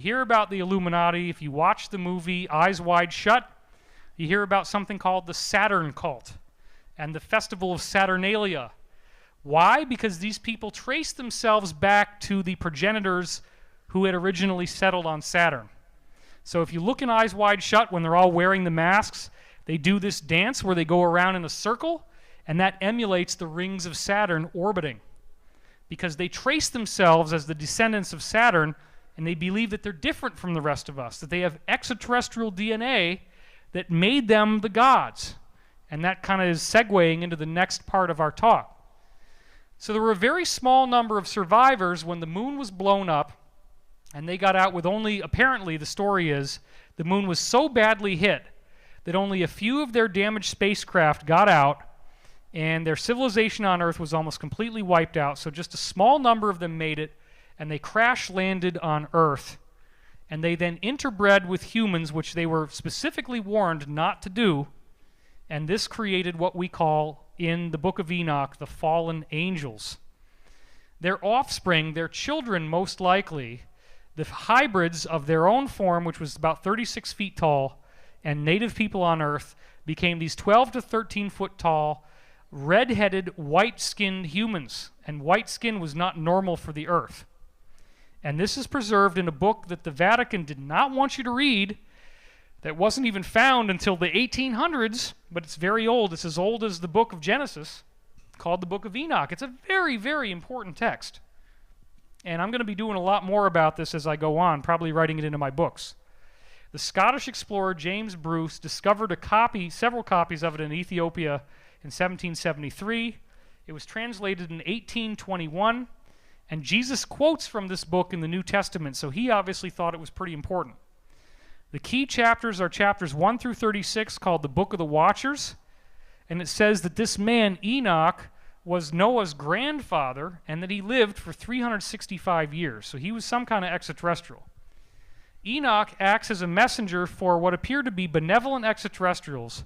You hear about the Illuminati if you watch the movie Eyes Wide Shut. You hear about something called the Saturn cult and the festival of Saturnalia. Why? Because these people trace themselves back to the progenitors who had originally settled on Saturn. So if you look in Eyes Wide Shut when they're all wearing the masks, they do this dance where they go around in a circle, and that emulates the rings of Saturn orbiting. Because they trace themselves as the descendants of Saturn, and they believe that they're different from the rest of us, that they have extraterrestrial DNA that made them the gods. And that kind of is segueing into the next part of our talk. So there were a very small number of survivors when the moon was blown up, and they got out with only, apparently the story is, the moon was so badly hit that only a few of their damaged spacecraft got out, and their civilization on Earth was almost completely wiped out. So just a small number of them made it, and they crash-landed on Earth. And they then interbred with humans, which they were specifically warned not to do, and this created what we call, in the book of Enoch, the fallen angels. Their offspring, their children most likely, the hybrids of their own form, which was about 36 feet tall, and native people on Earth, became these 12 to 13 foot tall, red-headed, white-skinned humans. And white skin was not normal for the Earth. And this is preserved in a book that the Vatican did not want you to read, that wasn't even found until the 1800s, but it's very old. It's as old as the book of Genesis, called the Book of Enoch. It's a very, very important text. And I'm going to be doing a lot more about this as I go on, probably writing it into my books. The Scottish explorer James Bruce discovered several copies of it in Ethiopia in 1773. It was translated in 1821. And Jesus quotes from this book in the New Testament, so he obviously thought it was pretty important. The key chapters are chapters 1 through 36, called the Book of the Watchers. And it says that this man, Enoch, was Noah's grandfather, and that he lived for 365 years. So he was some kind of extraterrestrial. Enoch acts as a messenger for what appear to be benevolent extraterrestrials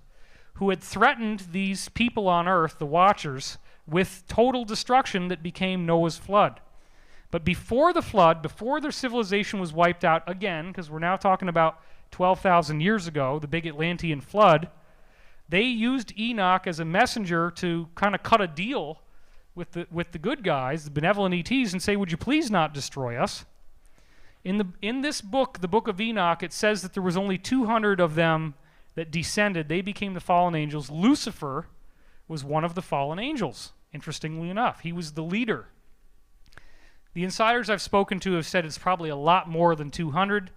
who had threatened these people on Earth, the Watchers, with total destruction that became Noah's flood. But before the flood, before their civilization was wiped out again, because we're now talking about 12,000 years ago, the big Atlantean flood, they used Enoch as a messenger to kind of cut a deal with the good guys, the benevolent ETs, and say, would you please not destroy us? In this book, the Book of Enoch, it says that there was only 200 of them that descended. They became the fallen angels. Lucifer was one of the fallen angels, interestingly enough. He was the leader. The insiders I've spoken to have said it's probably a lot more than 200.